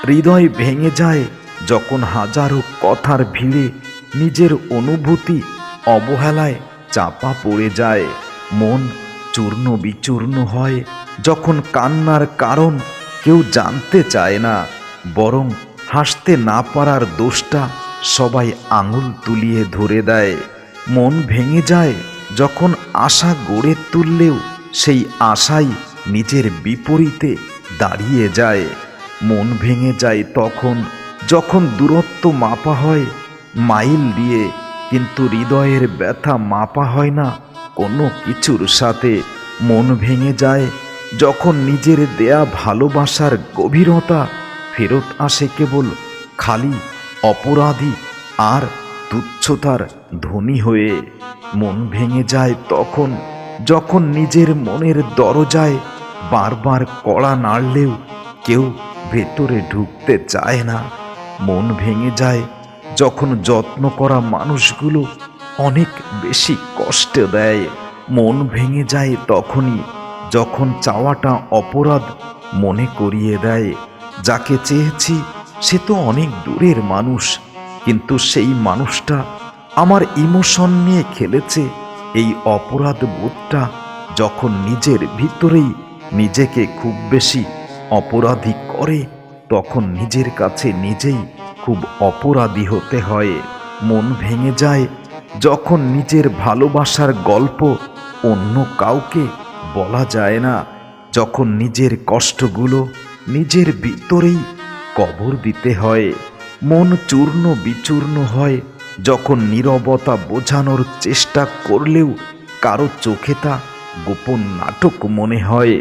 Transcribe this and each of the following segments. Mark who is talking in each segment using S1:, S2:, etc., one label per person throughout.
S1: হৃদয় ভেঙে যায় যখন হাজারো কথার ভিড়ে নিজের অনুভূতি অবহেলায় চাপা পড়ে যায়। মন চূর্ণ বিচূর্ণ হয় যখন কান্নার কারণ কেউ জানতে চায় না, বরং হাসতে না পারার দোষটা সবাই আঙুল তুলিয়ে ধরে দেয়। মন ভেঙে যায় যখন আশা গড়ে তুললেও সেই আশাই নিজের বিপরীতে দাঁড়িয়ে যায়। মন ভেঙে যায় তখন যখন দূরত্ব মাপা হয় মাইল দিয়ে, কিন্তু হৃদয়ের ব্যথা মাপা হয় না কোনো কিছুর সাথে। মন ভেঙে যায় যখন নিজের দেয়া ভালোবাসার গভীরতা ফেরত আসে কেবল খালি অপরাধী আর তুচ্ছতার ধনী হয়ে। মন ভেঙে যায় তখন যখন নিজের মনের দরজায় বারবার কড়া নাড়লেও কেউ ভেতরে ঢুকতে চায় না। মন ভেঙে যায় যখন যত্ন করা মানুষগুলো অনেক বেশি কষ্ট দেয়। মন ভেঙে যায় তখনই যখন চাওয়াটা অপরাধ মনে করিয়ে দেয়। যাকে চেয়েছি সে তো অনেক দূরের মানুষ, কিন্তু সেই মানুষটা আমার ইমোশন নিয়ে খেলেছে। এই অপরাধ বোধটা যখন নিজের ভিতরেই নিজেকে খুব বেশি অপরাধী করে, তখন নিজের কাছে নিজেই খুব অপরাধী হতে হয়। মন ভেঙে যায় যখন নিজের ভালোবাসার গল্প অন্য কাউকে বলা যায় না, যখন নিজের কষ্টগুলো নিজের ভিতরেই কবর দিতে হয়। মন চূর্ণ বিচূর্ণ হয় যখন নীরবতা বোঝানোর চেষ্টা করলেও কারো চোখে তা গোপন নাটক মনে হয়।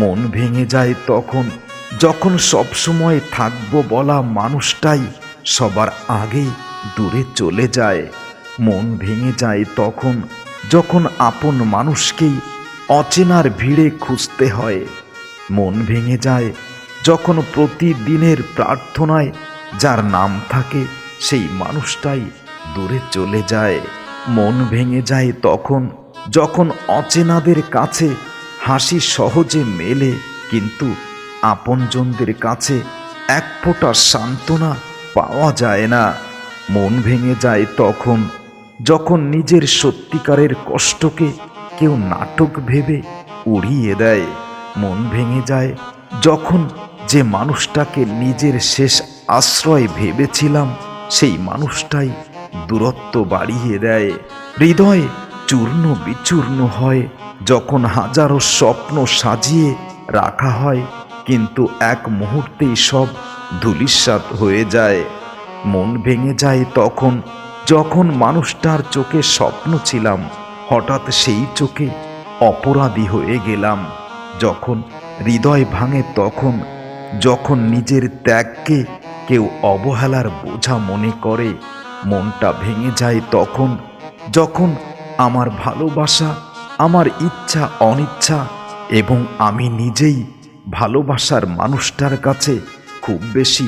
S1: মন ভেঙে যায় তখন যখন সবসময় থাকবো বলা মানুষটাই সবার আগেই দূরে চলে যায়। মন ভেঙে যায় তখন যখন আপন মানুষকেই অচেনার ভিড়ে খুঁজতে হয়। মন ভেঙে যায় যখন প্রতিদিনের প্রার্থনায় যার নাম থাকে সেই মানুষটাই দূরে চলে যায়। মন ভেঙে যায় তখন যখন অচেনাদের কাছে হাসি সহজে মেলে, কিন্তু আপনজনদের কাছে এক ফোঁটা সান্ত্বনা পাওয়া যায় না। মন ভেঙে যায় তখন যখন নিজের সত্যিকারের কষ্টকে কেউ নাটক ভেবে উড়িয়ে দেয়। মন ভেঙে যায় যখন যে মানুষটাকে নিজের শেষ আশ্রয় ভেবেছিলাম সেই মানুষটাই দূরত্ব বাড়িয়ে দেয়। হৃদয় চূর্ণ বিচূর্ণ হয় যখন হাজারো স্বপ্ন সাজিয়ে রাখা হয়, কিন্তু এক মুহূর্তেই সব ধূলিসাৎ হয়ে যায়। মন ভেঙে যায় তখন যখন মানুষটার চোখে স্বপ্ন ছিলাম, হঠাৎ সেই চোখে অপরাধী হয়ে গেলাম। যখন হৃদয় ভাঙে তখন যখন নিজের ত্যাগকে কেউ অবহেলার বোঝা মনে করে। মনটা ভেঙে যায় তখন যখন আমার ভালোবাসা, আমার ইচ্ছা অনিচ্ছা এবং আমি নিজেই ভালোবাসার মানুষটার কাছে খুব বেশি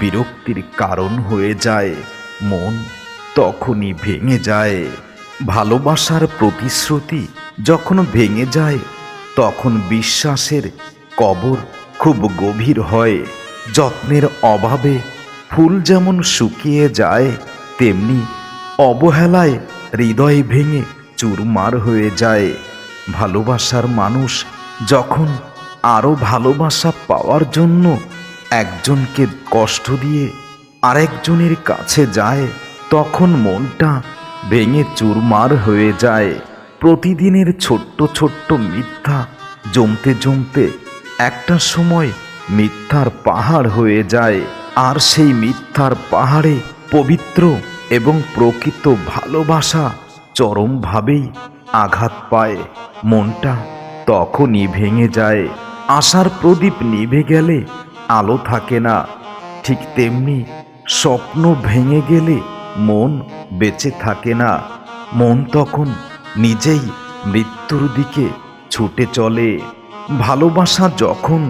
S1: বিরক্তির কারণ হয়ে যায়। মন তখনই ভেঙে যায়। ভালোবাসার প্রতিশ্রুতি যখন ভেঙে যায় তখন বিশ্বাসের কবর খুব গভীর হয়। যত্নের অভাবে ফুল যেমন শুকিয়ে যায়, তেমনি অবহেলায় হৃদয় ভেঙে চুরমার হয়ে যায়। ভালোবাসার মানুষ যখন আরও ভালোবাসা পাওয়ার জন্য একজনকে কষ্ট দিয়ে আরেকজনের কাছে যায়, তখন মনটা ভেঙে চুরমার হয়ে যায়। প্রতিদিনের ছোট্ট ছোট্ট মিথ্যা জমতে জমতে একটা সময় মিথ্যার পাহাড় হয়ে যায়, আর সেই মিথ্যার পাহাড়ে পবিত্র এবং প্রকৃত ভালোবাসা চরমভাবেই আঘাত পায়। মনটা তখনই ভেঙে যায়। আশার প্রদীপ নিভে গেলে আলো থাকে না, ঠিক তেমনি স্বপ্ন ভেঙে গেলে মন বেঁচে থাকে না। মন তখন নিজেই মৃত্যুর দিকে ছুটে চলে। ভালোবাসা যখন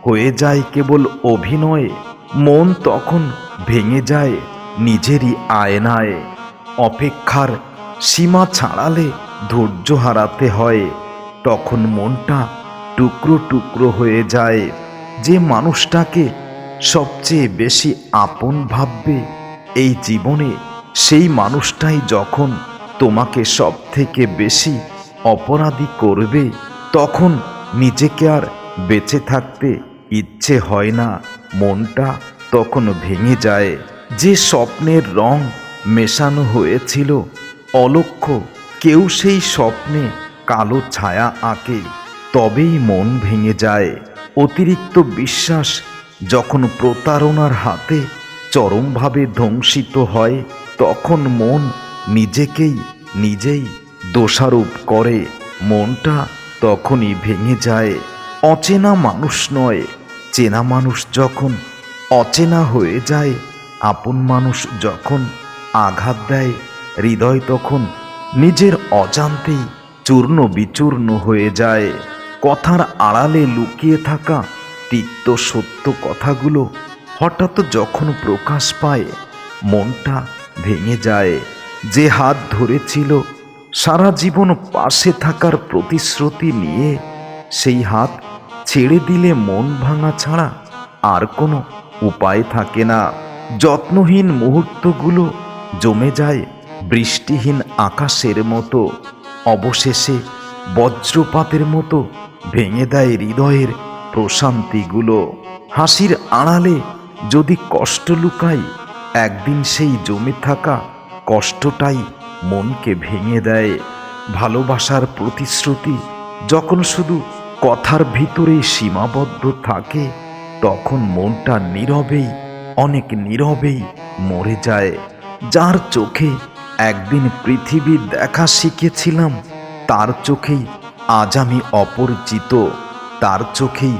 S1: হয়ে যায় কেবল অভিনয়, মন তখন ভেঙে যায় নিজেরই আয়নায়। অপেক্ষার সীমা ছাড়ালে ধৈর্য হারাতে হয়, তখন মনটা টুকরো টুকরো হয়ে যায়। যে মানুষটাকে সবচেয়ে বেশি আপন ভাববে এই জীবনে, সেই মানুষটাই যখন তোমাকে সব থেকে বেশি অপরাধী করবে, তখন নিজেকে আর বেঁচে থাকতে ইচ্ছে হয় না, মনটা তখন ভেঙে যায়। যে স্বপ্নের রং মেশানো হয়েছিল অলক্ষ্য, কেউ সেই স্বপ্নে কালো ছায়া আঁকে, তবেই মন ভেঙে যায়। অতিরিক্ত বিশ্বাস যখন প্রতারণার হাতে চরমভাবে ধ্বংসিত হয়, তখন মন নিজেই দোষারোপ করে, মনটা তখনই ভেঙে যায়। অচেনা মানুষ নয়, চেনা মানুষ যখন অচেনা হয়ে যায়, আপন মানুষ যখন আঘাত দেয়, হৃদয় তখন নিজের অজান্তেই চূর্ণ বিচূর্ণ হয়ে যায়। কথার আড়ালে লুকিয়ে থাকা তিক্ত সত্য কথাগুলো হঠাৎ যখন প্রকাশ পায়, মনটা ভেঙে যায়। যে হাত ধরেছিল সারা জীবন পাশে থাকার প্রতিশ্রুতি নিয়ে, সেই হাত ছেড়ে দিলে মন ভাঙা ছাড়া আর কোনো উপায় থাকে না। যত্নহীন মুহূর্তগুলো জমে যায় বৃষ্টিহীন আকাশের মতো, অবশেষে বজ্রপাতের মতো ভেঙে দেয় হৃদয়ের প্রশান্তিগুলো। হাসির আড়ালে যদি কষ্ট লুকাই, একদিন সেই জমে থাকা কষ্টটাই মনকে ভেঙে দেয়। ভালোবাসার প্রতিশ্রুতি যখন শুধু কথার ভিতরেই সীমাবদ্ধ থাকে, তখন মনটা নীরবেই, অনেক নীরবেই মরে যায়। যার চোখে একদিন পৃথিবী দেখা শিখেছিলাম, তার চোখেই আজ আমি অপরিচিত, তার চোখেই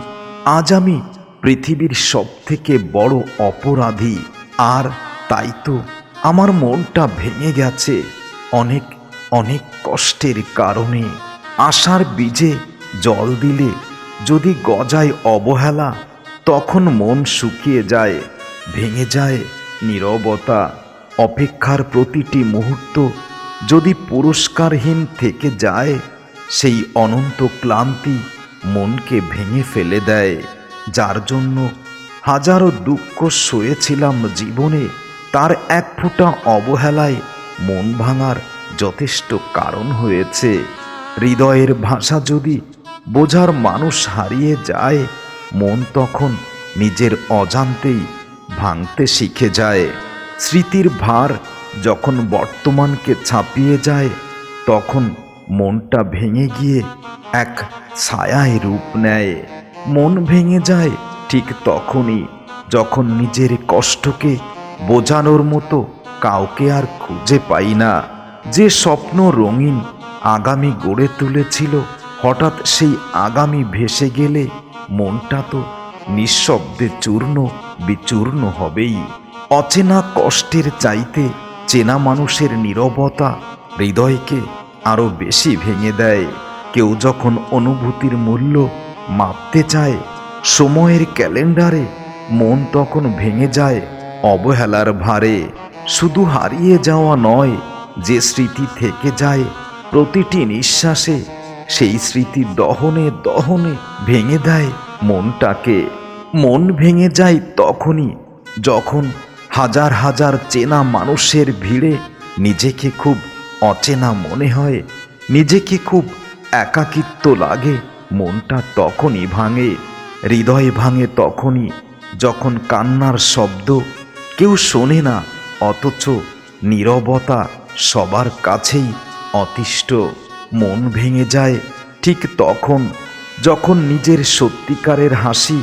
S1: আজ আমি পৃথিবীর সবথেকে বড় অপরাধী। আর তাই তো আমার মনটা ভেঙে গেছে অনেক অনেক কষ্টের কারণে। আশার বীজে জল দিলে যদি গজায় অবহেলা, তখন মন শুকিয়ে যায়, ভেঙে যায় নীরবতা। অপেক্ষার প্রতিটি মুহূর্ত যদি পুরস্কারহীন থেকে যায়, সেই অনন্ত ক্লান্তি মনকে ভেঙে ফেলে দেয়। যার জন্য হাজারো দুঃখ সয়েছিলাম জীবনে, তার এক ফোঁটা অবহেলায় মন ভাঙার যথেষ্ট কারণ হয়েছে। হৃদয়ের ভাষা যদি বোঝার মানুষ হারিয়ে যায়, মন তখন নিজের অজান্তেই ভাঙতে শিখে যায়। স্মৃতির ভার যখন বর্তমানকে ছাপিয়ে যায়, তখন মনটা ভেঙে গিয়ে এক ছায়ায় রূপ নেয়। মন ভেঙে যায় ঠিক তখনই যখন নিজের কষ্টকে বোঝানোর মতো কাউকে আর খুঁজে পাই না। যে স্বপ্ন রঙিন আগামী গড়ে তুলেছিল, হঠাৎ সেই আগামী ভেসে গেলে মনটা তো নিঃশব্দে চূর্ণ বিচূর্ণ হবেই। অচেনা কষ্টের চাইতে চেনা মানুষের নীরবতা হৃদয়কে আরো বেশি ভেঙে দেয়। কেউ যখন অনুভূতির মূল্য মাপতে চায় সময়ের ক্যালেন্ডারে, মন তখন ভেঙে যায় অবহেলার ভারে। শুধু হারিয়ে যাওয়া নয়, যে স্মৃতি থেকে যায় প্রতিটি নিঃশ্বাসে, সেই স্মৃতি দহনে দহনে ভেঙে দেয় মনটাকে। মন ভেঙে যায় তখনই যখন হাজার হাজার চেনা মানুষের ভিড়ে নিজেকে খুব অচেনা মনে হয়, নিজেকে খুব একাকিত্ব লাগে, মনটা তখনই ভাঙে। হৃদয় ভাঙে তখনই যখন কান্নার শব্দ কেউ শোনে না, অথচ নীরবতা সবার কাছেই অতিষ্ঠ। মন ভেঙে যায় ঠিক তখন যখন নিজের সত্যিকারের হাসি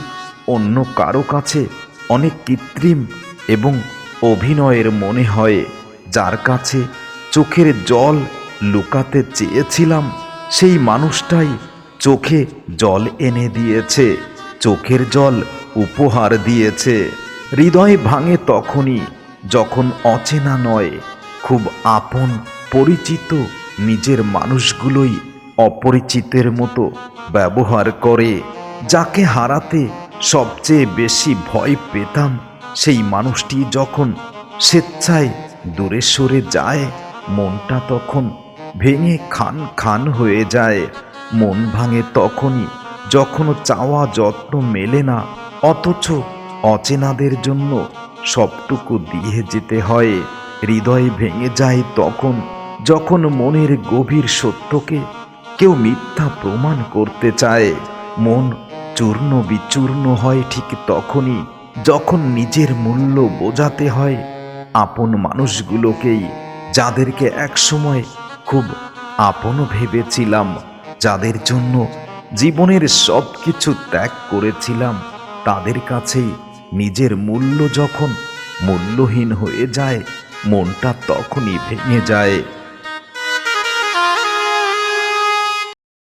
S1: অন্য কারো কাছে অনেক কৃত্রিম এবং অভিনয়ের মনে হয়। যার কাছে চোখের জল লুকাতে চেয়েছিলাম, সেই মানুষটাই চোখে জল এনে দিয়েছে, চোখের জল উপহার দিয়েছে। হৃদয় ভাঙে তখনই যখন অচেনা নয়, খুব আপন পরিচিত নিজের মানুষগুলোই অপরিচিতের মতো ব্যবহার করে। যাকে হারাতে সবচেয়ে বেশি ভয় পেতাম, সেই মানুষটি যখন স্বেচ্ছায় দূরে সরে যায়, মনটা তখন ভেঙে খান খান হয়ে যায়। মন ভাঙে তখনই যখন চাওয়া যত্ন মেলে না, অথচ অচেনাদের জন্য সবটুকু দিয়ে যেতে হয়। হৃদয় ভেঙে যায় তখন, যখন মনের গভীর সত্যকে কেউ মিথ্যা প্রমাণ করতে চায়। মন চূর্ণ বিচূর্ণ হয় ঠিক তখনই, যখন নিজের মূল্য বোঝাতে হয় আপন মানুষগুলোকেই, যাদেরকে একসময় খুব আপন ভেবেছিলাম, যাদের জন্য জীবনের সব কিছু ত্যাগ করেছিলাম। তাদের কাছেই নিজের মূল্য যখন মূল্যহীন হয়ে যায়, মনটা তখনই ভেঙে যায়।